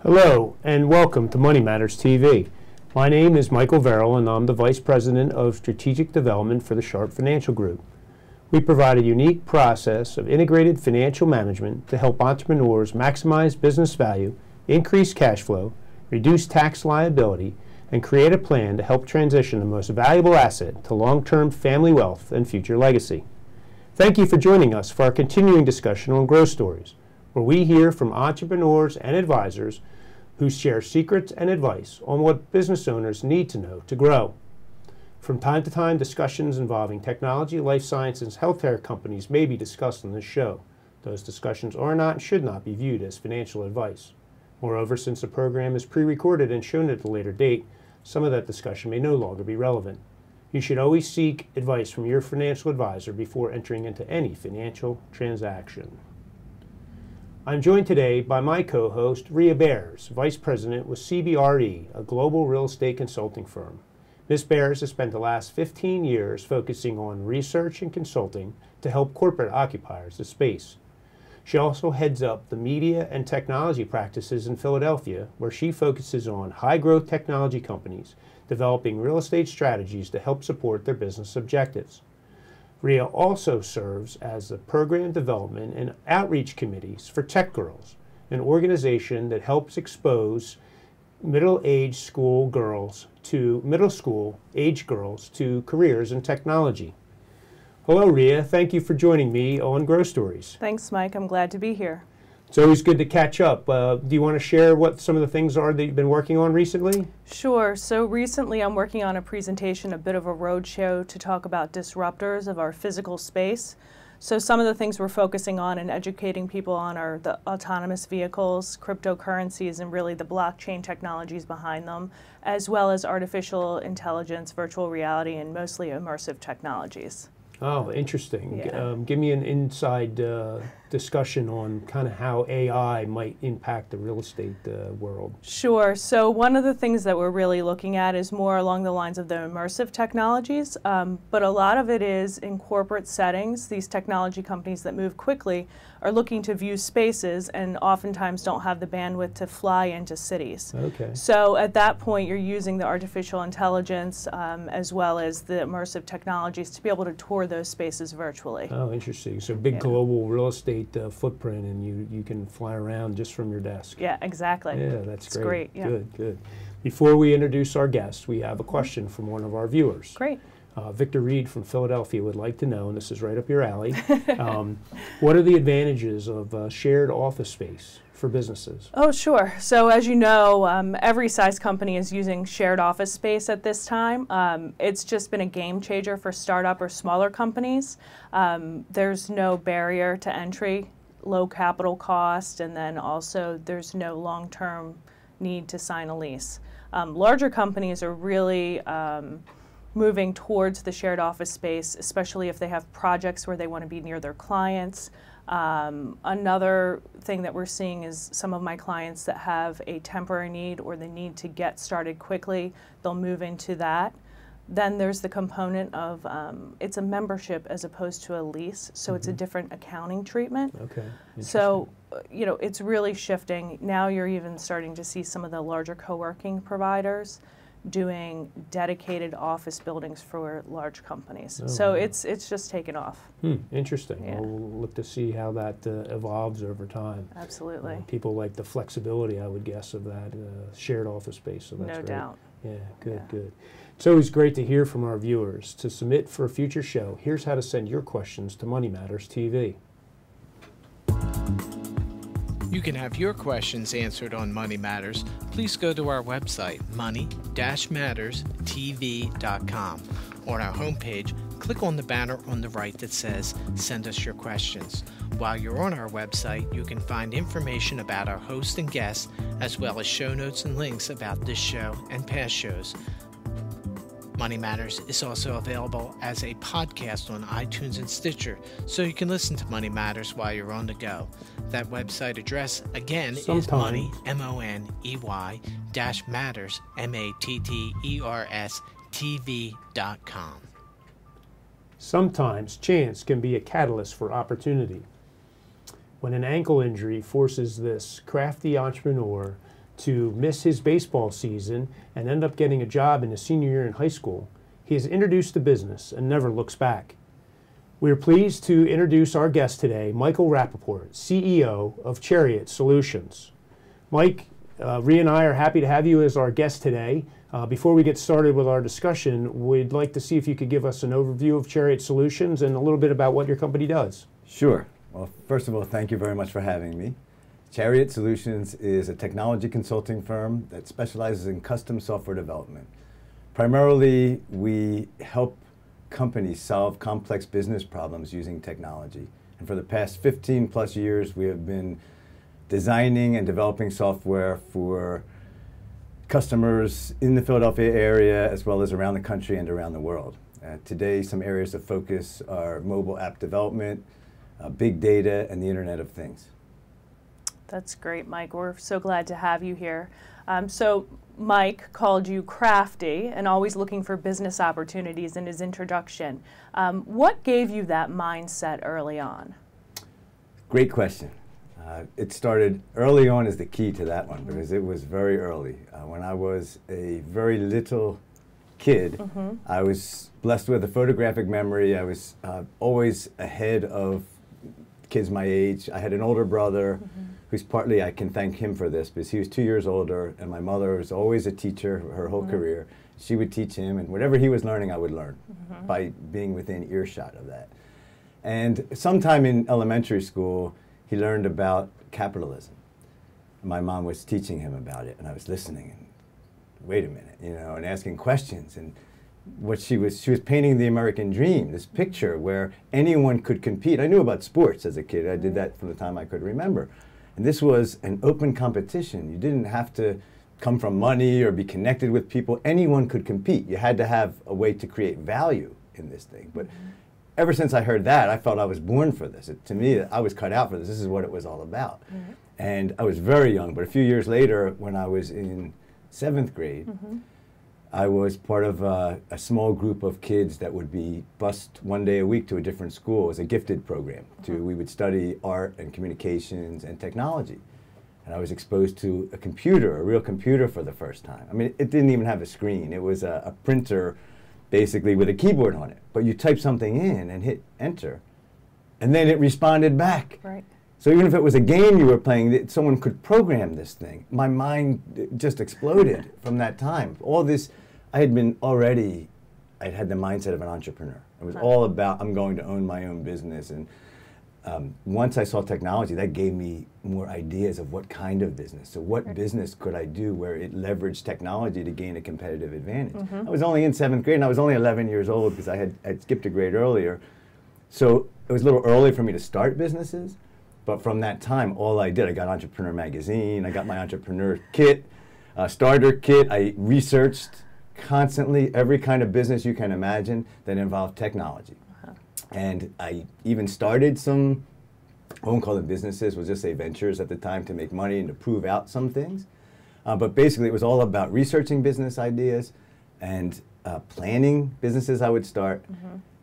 Hello and welcome to Money Matters TV. My name is Michael Verrill and I'm the Vice President of Strategic Development for the Sharp Financial Group. We provide a unique process of integrated financial management to help entrepreneurs maximize business value, increase cash flow, reduce tax liability, and create a plan to help transition the most valuable asset to long-term family wealth and future legacy. Thank you for joining us for our continuing discussion on growth stories, where we hear from entrepreneurs and advisors who share secrets and advice on what business owners need to know to grow. From time to time, discussions involving technology, life sciences, and healthcare companies may be discussed on this show. Those discussions are not and should not be viewed as financial advice. Moreover, since the program is pre-recorded and shown at a later date, some of that discussion may no longer be relevant. You should always seek advice from your financial advisor before entering into any financial transaction. I'm joined today by my co-host, Rhea Bears, Vice President with CBRE, a global real estate consulting firm. Ms. Bears has spent the last 15 years focusing on research and consulting to help corporate occupiers of space. She also heads up the media and technology practices in Philadelphia, where she focuses on high-growth technology companies developing real estate strategies to help support their business objectives. Rhea also serves as the Program Development and Outreach Committees for Tech Girls, an organization that helps expose middle school age girls to careers in technology. Hello, Rhea. Thank you for joining me on Growth Stories. Thanks, Mike. I'm glad to be here. It's always good to catch up. Do you want to share what some of the things are that you've been working on recently? Sure. So recently I'm working on a presentation, a bit of a roadshow to talk about disruptors of our physical space. So some of the things we're focusing on and educating people on are the autonomous vehicles, cryptocurrencies, and really the blockchain technologies behind them, as well as artificial intelligence, virtual reality, and mostly immersive technologies. Oh, interesting. Yeah. Give me an inside discussion on kind of how AI might impact the real estate world. Sure. So one of the things that we're really looking at is more along the lines of the immersive technologies, but a lot of it is in corporate settings. These technology companies that move quickly are looking to view spaces and oftentimes don't have the bandwidth to fly into cities. Okay. So at that point, you're using the artificial intelligence as well as the immersive technologies to be able to tour those spaces virtually. Oh, interesting. So big global real estate footprint, and you can fly around just from your desk. Yeah, exactly. Yeah, that's it's great. Yeah. Good, good. Before we introduce our guest, we have a question from one of our viewers. Great. Victor Reed from Philadelphia would like to know, and this is right up your alley, what are the advantages of shared office space for businesses? Oh, sure. So as you know, every size company is using shared office space at this time. It's just been a game changer for startup or smaller companies. There's no barrier to entry, low capital cost, and then also there's no long-term need to sign a lease. Larger companies are really moving towards the shared office space, especially if they have projects where they want to be near their clients. Another thing that we're seeing is some of my clients that have a temporary need or the need to get started quickly, they'll move into that. Then there's the component of it's a membership as opposed to a lease, so it's a different accounting treatment. Okay. So, you know, it's really shifting. Now you're even starting to see some of the larger co-working providers doing dedicated office buildings for large companies. Oh, so wow. It's just taken off. Interesting. Yeah. We'll look to see how that evolves over time. Absolutely. People like the flexibility, I would guess, of that shared office space. So that's No great. doubt. Yeah, good, Yeah. good. It's always great to hear from our viewers. To submit for a future show, here's how to send your questions to Money Matters TV. You can have your questions answered on Money Matters. Please go to our website, money-matterstv.com. On our homepage, click on the banner on the right that says, Send us your questions. While you're on our website, you can find information about our host and guests, as well as show notes and links about this show and past shows. Money Matters is also available as a podcast on iTunes and Stitcher, so you can listen to Money Matters while you're on the go. That website address, again, is money, M-O-N-E-Y, -matters, M-A-T-T-E-R-S, TV.com. Sometimes chance can be a catalyst for opportunity. When an ankle injury forces this crafty entrepreneur to miss his baseball season and end up getting a job in his senior year in high school, he has introduced the business and never looks back. We are pleased to introduce our guest today, Michael Rappaport, CEO of Chariot Solutions. Mike, Rhea and I are happy to have you as our guest today. Before we get started with our discussion, we'd like to see if you could give us an overview of Chariot Solutions and a little bit about what your company does. Sure. Well, first of all, thank you very much for having me. Chariot Solutions is a technology consulting firm that specializes in custom software development. Primarily, we help companies solve complex business problems using technology. And for the past 15 plus years, we have been designing and developing software for customers in the Philadelphia area as well as around the country and around the world. Today, some areas of focus are mobile app development, big data, and the Internet of Things. That's great, Mike. We're so glad to have you here. So Mike called you crafty and always looking for business opportunities in his introduction. What gave you that mindset early on? Great question. It started early on is the key to that one because it was very early. When I was a very little kid, I was blessed with a photographic memory. I was always ahead of kids my age. I had an older brother who's partly, I can thank him for this, because he was 2 years older, and my mother was always a teacher her whole career. She would teach him, and whatever he was learning, I would learn by being within earshot of that. And sometime in elementary school, he learned about capitalism. My mom was teaching him about it, and I was listening, and wait a minute, you know, and asking questions. And what she was painting the American dream, this picture where anyone could compete. I knew about sports as a kid. I did that from the time I could remember. And this was an open competition. You didn't have to come from money or be connected with people. Anyone could compete. You had to have a way to create value in this thing. But ever since I heard that, I felt I was born for this. To me, I was cut out for this. This is what it was all about. And I was very young, but a few years later, when I was in 7th grade, I was part of a small group of kids that would be bused one day a week to a different school as a gifted program. We would study art and communications and technology. And I was exposed to a computer, a real computer for the first time. I mean, it didn't even have a screen. It was a printer basically with a keyboard on it. But you type something in and hit enter, and then it responded back. Right. So even if it was a game you were playing, someone could program this thing. My mind just exploded from that time. All this, I had the mindset of an entrepreneur. It was all about, I'm going to own my own business. And once I saw technology, that gave me more ideas of what kind of business. So what business could I do where it leveraged technology to gain a competitive advantage? I was only in 7th grade, and I was only 11 years old because I'd skipped a grade earlier. So it was a little early for me to start businesses. But from that time, all I did, I got Entrepreneur Magazine, I got my entrepreneur kit, starter kit. I researched constantly every kind of business you can imagine that involved technology. And I even started some, I won't call them businesses, we'll just say ventures at the time to make money and to prove out some things. But basically it was all about researching business ideas and planning businesses I would start.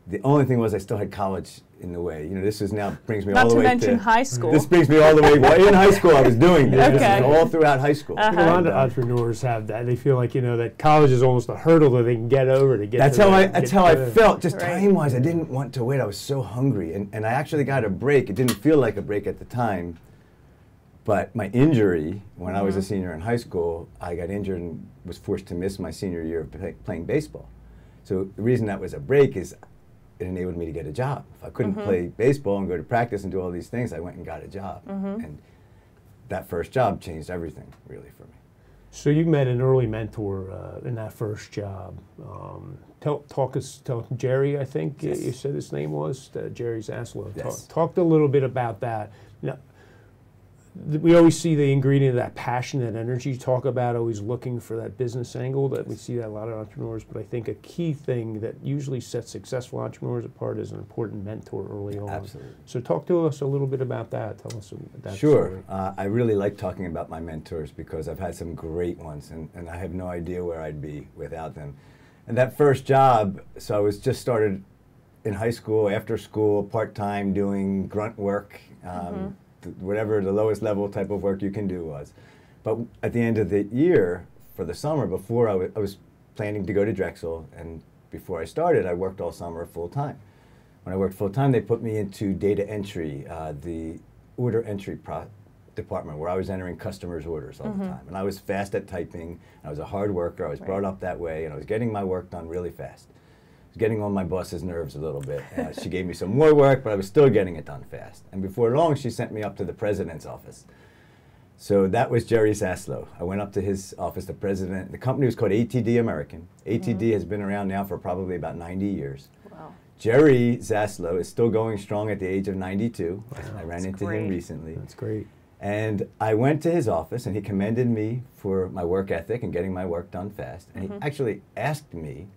The only thing was I still had college in the way. You know, this is now brings me all the way to... Not to mention high school. This brings me all the way... Well, in high school I was doing this. This is all throughout high school. A lot of entrepreneurs have that. They feel like, you know, that college is almost a hurdle that they can get over to get That's to how I felt. Just Right. time-wise, I didn't want to wait. I was so hungry. And I actually got a break. It didn't feel like a break at the time. But my injury, when I was a senior in high school, I got injured and was forced to miss my senior year of playing baseball. So the reason that was a break is it enabled me to get a job. If I couldn't play baseball and go to practice and do all these things, I went and got a job. And that first job changed everything, really, for me. So you met an early mentor in that first job. Tell Jerry, I think you said his name was, Jerry Zaslow. Yes. Talked a little bit about that. Now, we always see the ingredient of that passion, that energy you talk about, always looking for that business angle. That we see that a lot of entrepreneurs, but I think a key thing that usually sets successful entrepreneurs apart is an important mentor early on. Absolutely. So talk to us a little bit about that. Tell us that Sure. story. I really like talking about my mentors because I've had some great ones, and I have no idea where I'd be without them. And that first job, so I was just started in high school, after school, part-time, doing grunt work, whatever the lowest level type of work you can do was. But at the end of the year, for the summer, before I was planning to go to Drexel, and before I started, I worked all summer full time. When I worked full time, they put me into data entry, the order entry department, where I was entering customers' orders all the time. And I was fast at typing. I was a hard worker. I was brought up that way, and I was getting my work done really fast. I was getting on my boss's nerves a little bit. She gave me some more work, but I was still getting it done fast. And before long, she sent me up to the president's office. So that was Jerry Zaslow. I went up to his office, the president. The company was called ATD American. ATD has been around now for probably about 90 years. Wow. Jerry Zaslow is still going strong at the age of 92. Wow. I ran into him recently. That's great. And I went to his office, and he commended me for my work ethic and getting my work done fast. And he actually asked me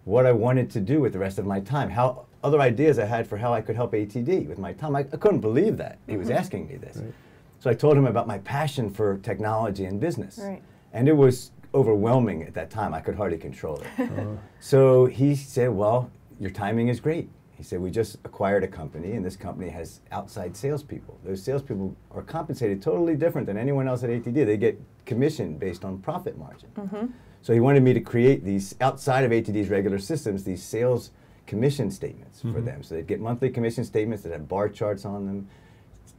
what I wanted to do with the rest of my time, how other ideas I had for how I could help ATD with my time. I couldn't believe that he was asking me this. Right. So I told him about my passion for technology and business. Right. And it was overwhelming at that time. I could hardly control it. So he said, well, your timing is great. He said, we just acquired a company, and this company has outside salespeople. Those salespeople are compensated totally different than anyone else at ATD. They get commission based on profit margin. So he wanted me to create these, outside of ATD's regular systems, these sales commission statements for them. So they'd get monthly commission statements that have bar charts on them,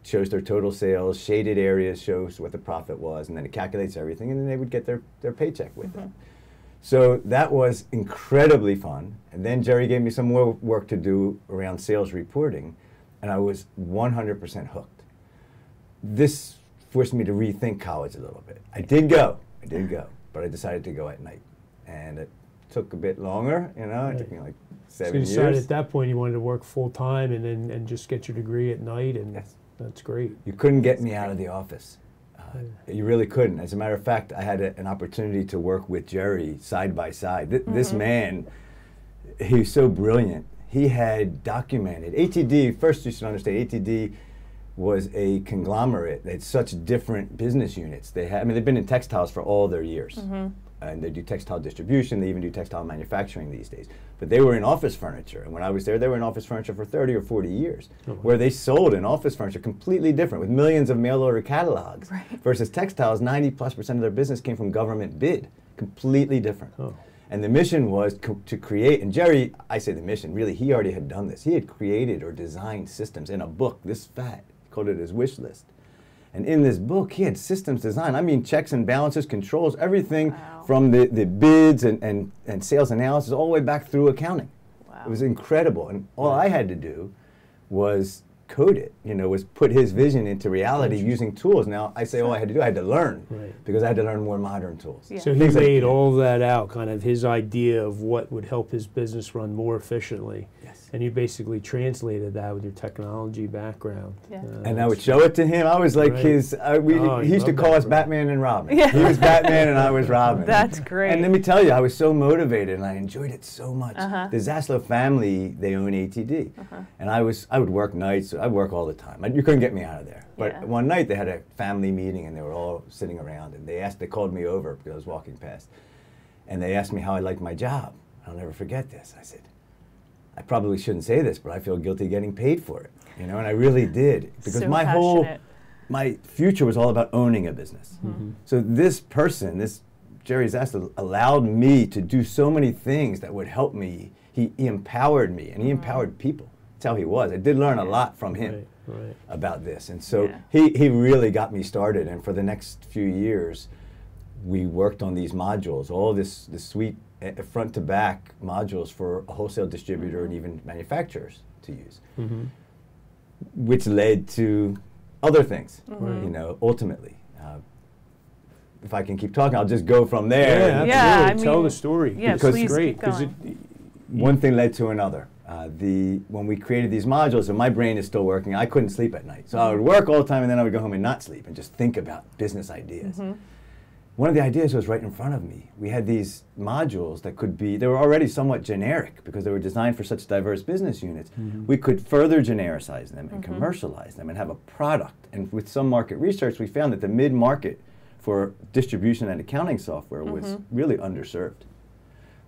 shows their total sales, shaded areas shows what the profit was, and then it calculates everything, and then they would get their paycheck with that. So that was incredibly fun. And then Jerry gave me some more work to do around sales reporting, and I was 100% hooked. This forced me to rethink college a little bit. I did go, but I decided to go at night. And it took a bit longer, you know, it took me like 7 years. So you decided at that point you wanted to work full time and just get your degree at night, and Yes. That's great. You couldn't get me out of the office. You really couldn't. As a matter of fact, I had an opportunity to work with Jerry side by side. This man, he's so brilliant. He had documented, ATD, first you should understand, ATD was a conglomerate. They had such different business units. They had, I mean, they've been in textiles for all their years. And they do textile distribution, they even do textile manufacturing these days. But they were in office furniture, and when I was there, they were in office furniture for 30 or 40 years, where they sold in office furniture completely different, with millions of mail order catalogs, versus textiles, 90+% of their business came from government bid, completely different. And the mission was to create, and Jerry, I say the mission, really, he already had done this. He had created or designed systems in a book this fat, he called it his wish list. And in this book, he had systems designed. I mean, checks and balances, controls, everything from the bids and sales analysis all the way back through accounting. It was incredible. And all I had to do was code it, you know, was put his vision into reality using tools. Now, I say all I had to do, I had to learn, because I had to learn more modern tools. So he laid all that out, kind of his idea of what would help his business run more efficiently. And you basically translated that with your technology background. And I would show it to him. I was like his, he used to call us Batman and Robin. He was Batman and I was Robin. That's great. And let me tell you, I was so motivated and I enjoyed it so much. The Zaslow family, they own ATD. And I would work nights, I'd work all the time. You couldn't get me out of there. But one night they had a family meeting and they were all sitting around, and they called me over because I was walking past. And they asked me how I liked my job. I'll never forget this. I said, I probably shouldn't say this, but I feel guilty getting paid for it, you know, and I really did, because So my future was all about owning a business. So this person, this Jerry Zaslow, allowed me to do so many things that would help me. He empowered me, and he empowered people. That's how he was. I did learn a lot from him about this, and so he really got me started. And for the next few years, we worked on these modules, all this suite, front to back modules for a wholesale distributor and even manufacturers to use, which led to other things, you know, ultimately. If I can keep talking, I'll just go from there. I mean, tell the story. Because it's great. One thing led to another. When we created these modules, and my brain is still working, I couldn't sleep at night. So I would work all the time, and then I would go home and not sleep and just think about business ideas. One of the ideas was right in front of me. We had these modules that they were already somewhat generic because they were designed for such diverse business units. We could further genericize them and commercialize them and have a product. And with some market research, we found that the mid-market for distribution and accounting software was really underserved.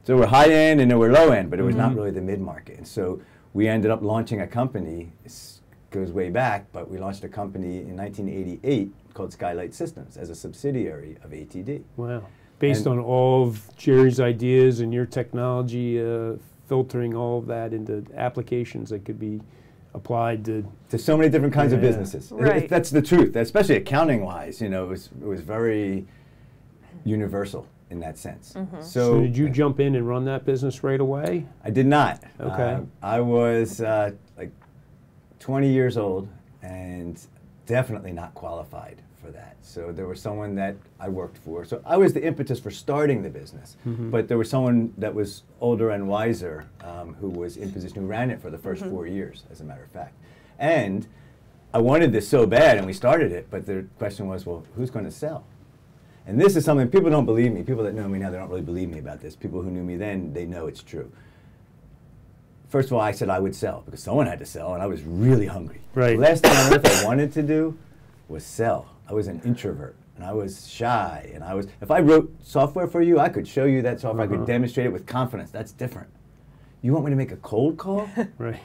So we're high-end and then we're low-end, but it was not really the mid-market. And so we ended up launching a company. This goes way back, but we launched a company in 1988 called Skylight Systems as a subsidiary of ATD. Wow. Based on all of Jerry's ideas and your technology, filtering all of that into applications that could be applied to so many different kinds of businesses. Right. That's the truth, especially accounting-wise. It was very universal in that sense. So did you jump in and run that business right away? I did not. Okay. I was like 20 years old and definitely not qualified for that. So there was someone that I worked for. So I was the impetus for starting the business, but there was someone that was older and wiser who was in position, who ran it for the first 4 years, as a matter of fact. And I wanted this so bad, and we started it, but the question was, well, who's going to sell? And this is something, people don't believe me. People that know me now, they don't really believe me about this. People who knew me then, they know it's true. First of all, I said I would sell, because someone had to sell, and I was really hungry. Right. The last thing on earth I wanted to do was sell. I was an introvert, and I was shy, and if I wrote software for you, I could show you that software, I could demonstrate it with confidence. That's different. You want me to make a cold call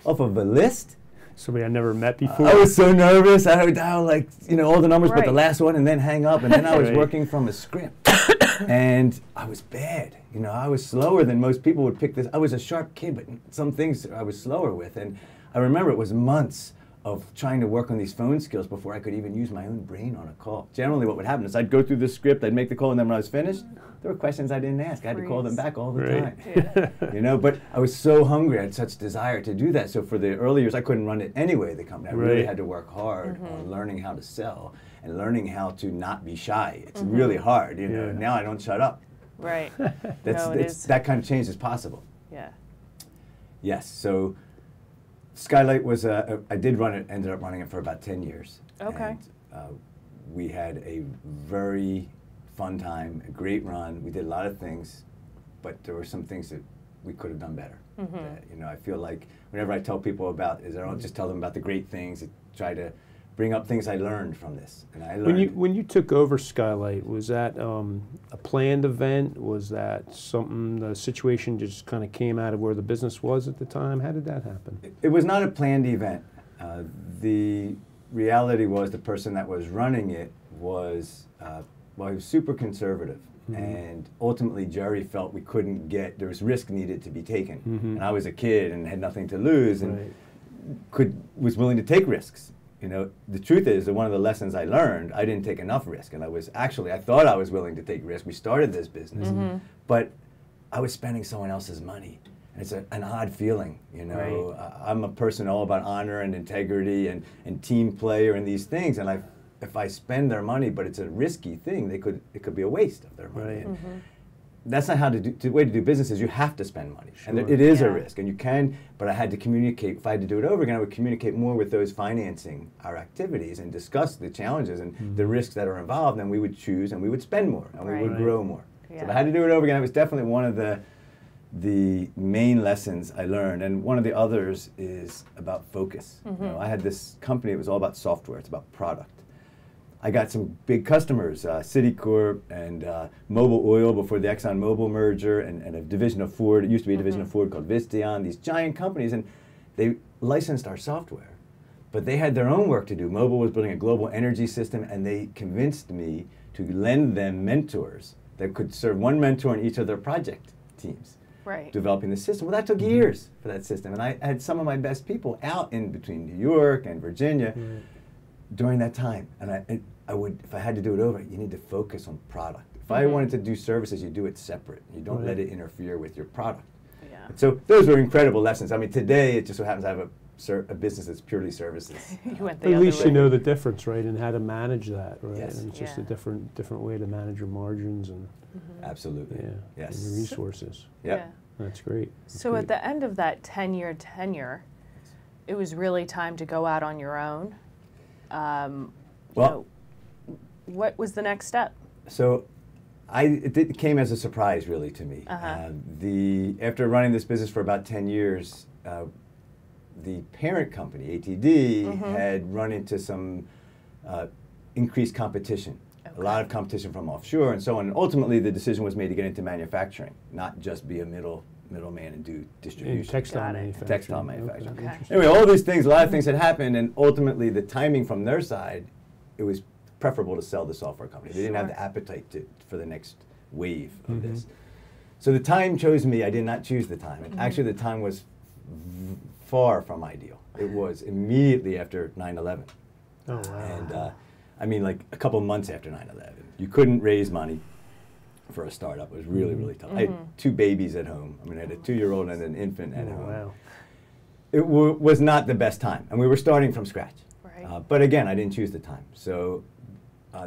off of a list? Somebody I never met before? I was so nervous. I would dial all the numbers but the last one and then hang up, and then I was working from a script. And I was bad. I was slower than most people would pick this. I was a sharp kid, but some things I was slower with. And I remember it was months of trying to work on these phone skills before I could even use my own brain on a call. Generally what would happen is I'd go through the script, I'd make the call, and then when I was finished, there were questions I didn't ask. I had to call them back all the time. But I was so hungry, I had such desire to do that. So for the early years, I couldn't run it anyway, the company. I really had to work hard on learning how to sell and learning how to not be shy. It's really hard. Now I don't shut up. Right. That kind of change is possible. Yeah. Yes. So Skylight was I did run it. Ended up running it for about 10 years. Okay. And, we had a very fun time, a great run. We did a lot of things, but there were some things that we could have done better. That, I feel like whenever I tell people about it, I don't just tell them about the great things. I try to bring up things I learned from this. And I learned. When you took over Skylight, was that a planned event? Was that something, the situation just kind of came out of where the business was at the time? How did that happen? It was not a planned event. The reality was the person that was running it was, he was super conservative. And ultimately Jerry felt we couldn't there was risk needed to be taken. And I was a kid and had nothing to lose and was willing to take risks. The truth is that one of the lessons I learned, I didn't take enough risk. And I thought I was willing to take risk. We started this business, but I was spending someone else's money. And it's an odd feeling, I'm a person all about honor and integrity and team player and these things. And if I spend their money, but it's a risky thing, it could be a waste of their money. And that's not how the way to do business is you have to spend money. And it is a risk, and you can, but I had to communicate. If I had to do it over again, I would communicate more with those financing our activities and discuss the challenges and the risks that are involved, and we would choose and we would spend more and we would grow more. So if I had to do it over again, it was definitely one of the main lessons I learned. And one of the others is about focus. I had this company, it was all about software, it's about product. I got some big customers, Citicorp and Mobil Oil before the Exxon Mobil merger, and a division of Ford. It used to be a division of Ford called Visteon, these giant companies, and they licensed our software. But they had their own work to do. Mobil was building a global energy system, and they convinced me to lend them mentors that could serve one mentor in each of their project teams, developing the system. Well, that took years for that system, and I had some of my best people out in between New York and Virginia during that time. And I would, if I had to do it over, you need to focus on product. If I wanted to do services, you do it separate. You don't let it interfere with your product. So those were incredible lessons. I mean, today it just so happens I have a business that's purely services. At least you know the difference, right, and how to manage that, right? Yes. And it's just a different way to manage your margins and absolutely, and your resources. That's great. So at the end of that 10-year tenure, it was really time to go out on your own. What was the next step? So it came as a surprise, really, to me. After running this business for about 10 years, the parent company, ATD, had run into some increased competition. A lot of competition from offshore and so on. And ultimately, the decision was made to get into manufacturing, not just be a middleman and do distribution. Textile manufacturing. Textile manufacturing. Anyway, all these things, a lot of things had happened, and ultimately the timing from their side, it was preferable to sell the software company. They didn't have the appetite for the next wave of this. So the time chose me. I did not choose the time. And actually, the time was far from ideal. It was immediately after 9/11. Oh, wow. And I mean, like a couple months after 9/11. You couldn't raise money for a startup. It was really, really tough. I had 2 babies at home. I mean, I had a 2-year-old and an infant at home. Wow. It was not the best time. And we were starting from scratch. Right. But again, I didn't choose the time. So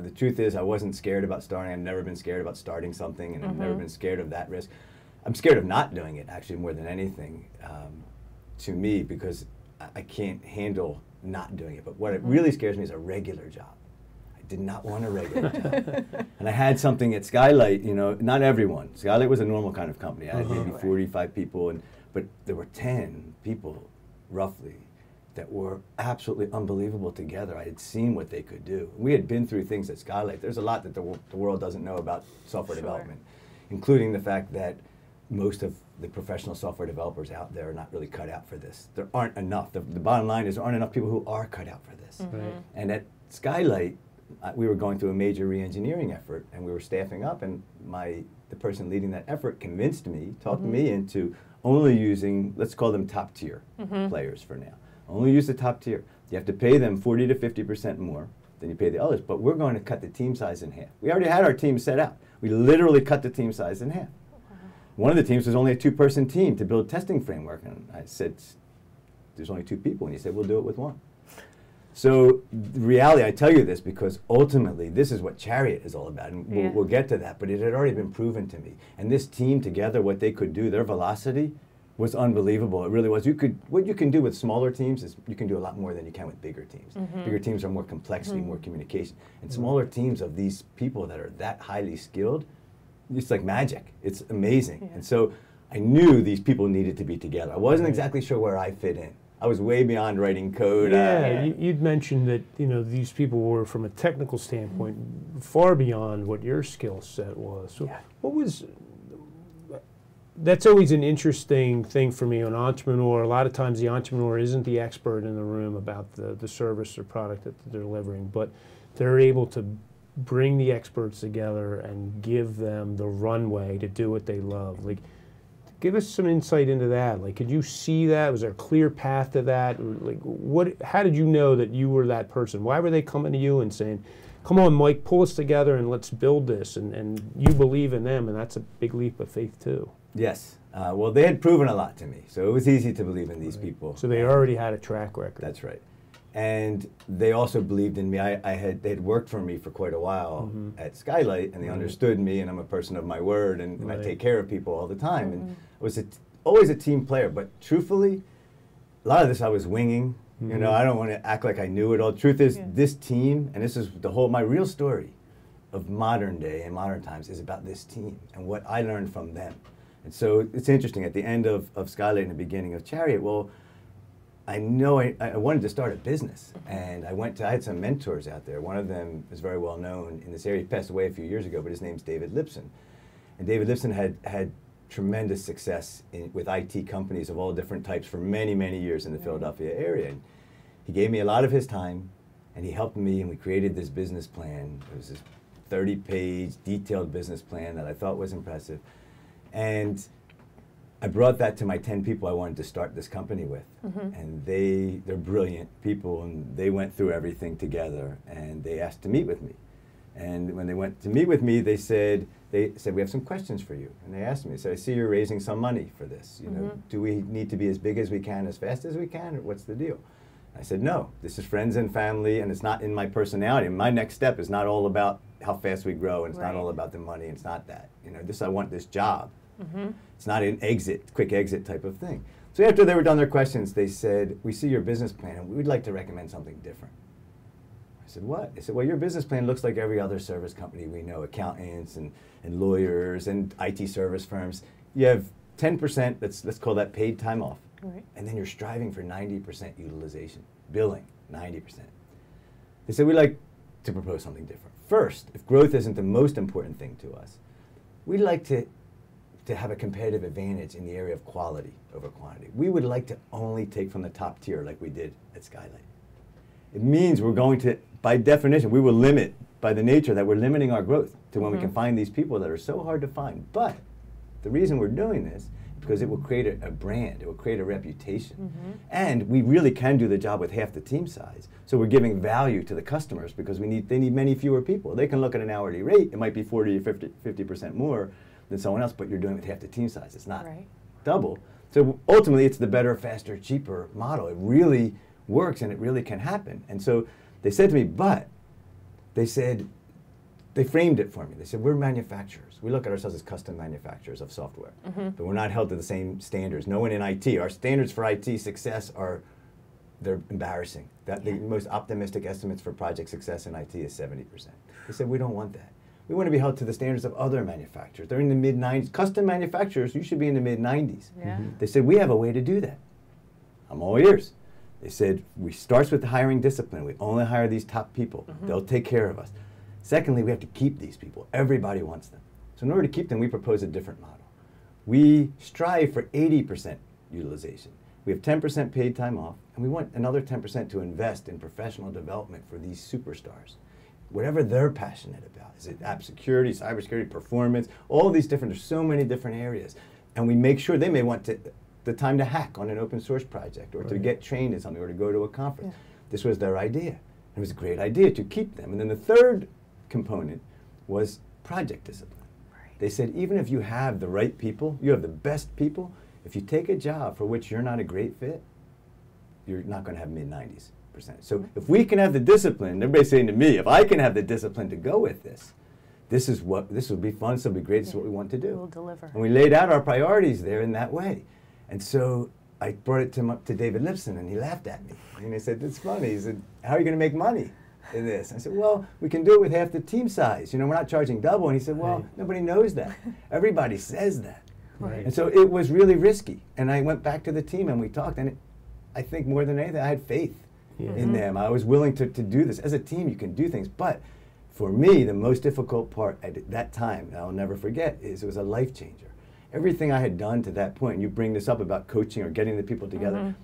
the truth is, I wasn't scared about starting. I've never been scared about starting something, and I've never been scared of that risk. I'm scared of not doing it, actually, more than anything, to me, because I can't handle not doing it. But what it really scares me is a regular job. I did not want a regular job. And I had something at Skylight, you know, not everyone. Skylight was a normal kind of company. I had maybe 45 people, but there were 10 people, roughly, that were absolutely unbelievable together. I had seen what they could do. We had been through things at Skylight. There's a lot that the world doesn't know about software development, including the fact that most of the professional software developers out there are not really cut out for this. There aren't enough. The bottom line is there aren't enough people who are cut out for this. Right. And at Skylight, we were going through a major re-engineering effort, and we were staffing up, and the person leading that effort convinced me, talked me into only using, let's call them top tier players for now. Only use the top tier. You have to pay them 40 to 50% more than you pay the others, but we're going to cut the team size in half. We already had our team set out. We literally cut the team size in half. One of the teams was only a 2-person team to build testing framework, and I said, there's only 2 people, and he said, we'll do it with 1. So the reality, I tell you this because ultimately this is what Chariot is all about, and we'll get to that, but it had already been proven to me. And this team together, what they could do, their velocity was unbelievable. It really was. What you can do with smaller teams is you can do a lot more than you can with bigger teams. Bigger teams are more complexity, more communication. And smaller teams of these people that are that highly skilled, it's like magic. It's amazing. And so I knew these people needed to be together. I wasn't exactly sure where I fit in. I was way beyond writing code. You'd mentioned that these people were, from a technical standpoint, far beyond what your skill set was. So what was? That's always an interesting thing for me, an entrepreneur. A lot of times the entrepreneur isn't the expert in the room about the service or product that they're delivering, but they're able to bring the experts together and give them the runway to do what they love. Like, give us some insight into that. Like, could you see that? Was there a clear path to that? Or like, how did you know that you were that person? Why were they coming to you and saying, come on, Mike, pull us together and let's build this, and you believe in them, and that's a big leap of faith too. Yes. Well, they had proven a lot to me, so it was easy to believe in these people. So they already had a track record. That's right. And they also believed in me. They had worked for me for quite a while at Skylight, and they understood me, and I'm a person of my word, and I take care of people all the time. And I was always a team player, but truthfully, a lot of this I was winging. You know, I don't want to act like I knew it all. Truth is, this team, and this is my real story of modern day and modern times is about this team and what I learned from them. And so it's interesting, at the end of Skylight and the beginning of Chariot, well, I know I wanted to start a business, and I had some mentors out there. One of them is very well known in this area. He passed away a few years ago, but his name's David Lipson. And David Lipson had tremendous success with IT companies of all different types for many, many years in the Philadelphia area. And he gave me a lot of his time, and he helped me, and we created this business plan. It was this 30-page detailed business plan that I thought was impressive. And I brought that to my 10 people I wanted to start this company with. And they're brilliant people, and they went through everything together, and they asked to meet with me. And when they went to meet with me, they said, we have some questions for you. And they asked me, I see you're raising some money for this. You know, do we need to be as big as we can, as fast as we can, or what's the deal? I said, no, this is friends and family, and it's not in my personality. My next step is not all about how fast we grow, and it's not all about the money. It's not that. You know, I want this job. It's not an quick exit type of thing. So after they were done their questions, they said, we see your business plan, and we'd like to recommend something different. I said, what? They said, well, your business plan looks like every other service company we know, accountants and lawyers and IT service firms. You have 10%, let's call that paid time off. And then you're striving for 90% utilization, billing, 90%. They said, we'd like to propose something different. First, if growth isn't the most important thing to us, we'd like to have a competitive advantage in the area of quality over quantity. We would like to only take from the top tier like we did at Skylight. It means we're going to, by definition, we will limit by the nature that we're limiting our growth to when we can find these people that are so hard to find. But the reason we're doing this is because it will create a brand, it will create a reputation. And we really can do the job with half the team size. So we're giving value to the customers because they need many fewer people. They can look at an hourly rate, it might be 40 or 50% more than someone else, but you're doing it with half the team size. It's not double. So ultimately, it's the better, faster, cheaper model. It really works and it really can happen. And so they said to me, but they framed it for me. They said, we're manufacturers. We look at ourselves as custom manufacturers of software, but we're not held to the same standards. No one in IT. Our standards for IT success they're embarrassing. The most optimistic estimates for project success in IT is 70%. They said, we don't want that. We want to be held to the standards of other manufacturers. They're in the mid-90s. Custom manufacturers, you should be in the mid-90s. They said, we have a way to do that. I'm all ears. They said, we start with the hiring discipline. We only hire these top people. They'll take care of us. Secondly, we have to keep these people. Everybody wants them. So in order to keep them, we propose a different model. We strive for 80% utilization. We have 10% paid time off, and we want another 10% to invest in professional development for these superstars. Whatever they're passionate about. Is it app security, cybersecurity, performance, all these different, there's so many different areas. And we make sure they may want the time to hack on an open source project or to get trained in something or to go to a conference. This was their idea. It was a great idea to keep them. And then the third component was project discipline. They said, even if you have the right people, you have the best people, if you take a job for which you're not a great fit, you're not going to have mid-90s%. So if we can have the discipline, everybody's saying to me, if I can have the discipline to go with this will be fun, this will be great, this is what we want to do. We'll deliver. And we laid out our priorities there in that way. And so I brought it to David Lipson, and he laughed at me. And he said, it's funny. He said, how are you going to make money in this? I said, well, we can do it with half the team size. We're not charging double. And he said, well, nobody knows that. Everybody says that. And so it was really risky. And I went back to the team, and we talked. And I think more than anything, I had faith in them. I was willing to do this. As a team, you can do things. But for me, the most difficult part at that time, I'll never forget, is it was a life changer. Everything I had done to that point, and you bring this up about coaching or getting the people together,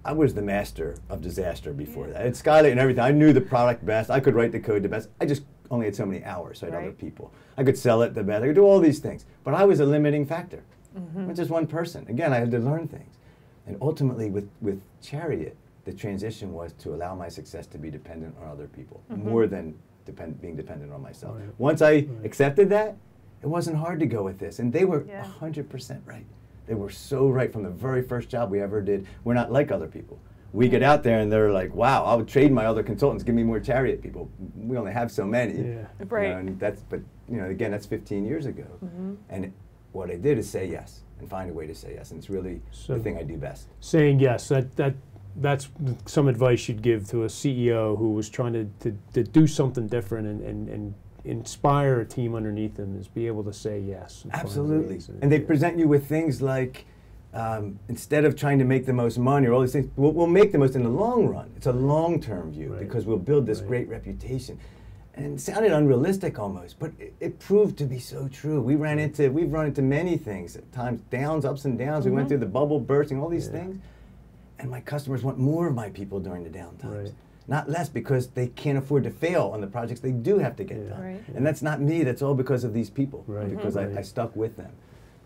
I was the master of disaster before that. At Skylight and everything, I knew the product best. I could write the code the best. I just only had so many hours, so I had other people. I could sell it the best. I could do all these things. But I was a limiting factor. I'm just one person. Again, I had to learn things. And ultimately, with Chariot, the transition was to allow my success to be dependent on other people, more than being dependent on myself. Once I accepted that, it wasn't hard to go with this. And they were 100% right. They were so right from the very first job we ever did. We're not like other people. We get out there and they're like, wow, I would trade my other consultants, give me more Chariot people. We only have so many. And again, that's 15 years ago. And what I did is say yes and find a way to say yes. And it's really the thing I do best. Saying yes, that's some advice you'd give to a CEO who was trying to do something different and inspire a team underneath them, is be able to say yes. Absolutely. And they present you with things like, instead of trying to make the most money or all these things, we'll make the most in the long run. It's a long-term view because we'll build this great reputation. And it sounded unrealistic almost, but it proved to be so true. We've run into many things at times, downs, ups and downs. We went through the bubble bursting, all these things. And my customers want more of my people during the down times. Not less, because they can't afford to fail on the projects they do have to get done. And that's not me, that's all because of these people, because I stuck with them.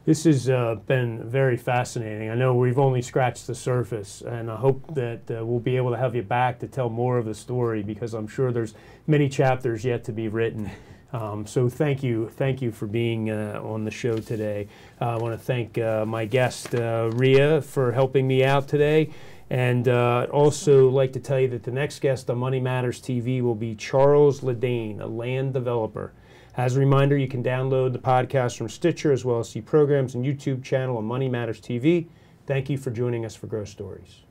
This has been very fascinating. I know we've only scratched the surface, and I hope that we'll be able to have you back to tell more of the story, because I'm sure there's many chapters yet to be written. So thank you for being on the show today. I want to thank my guest, Ria, for helping me out today. And I'd also like to tell you that the next guest on Money Matters TV will be Charles Ledane, a land developer. As a reminder, you can download the podcast from Stitcher, as well as see programs and YouTube channel on Money Matters TV. Thank you for joining us for Growth Stories.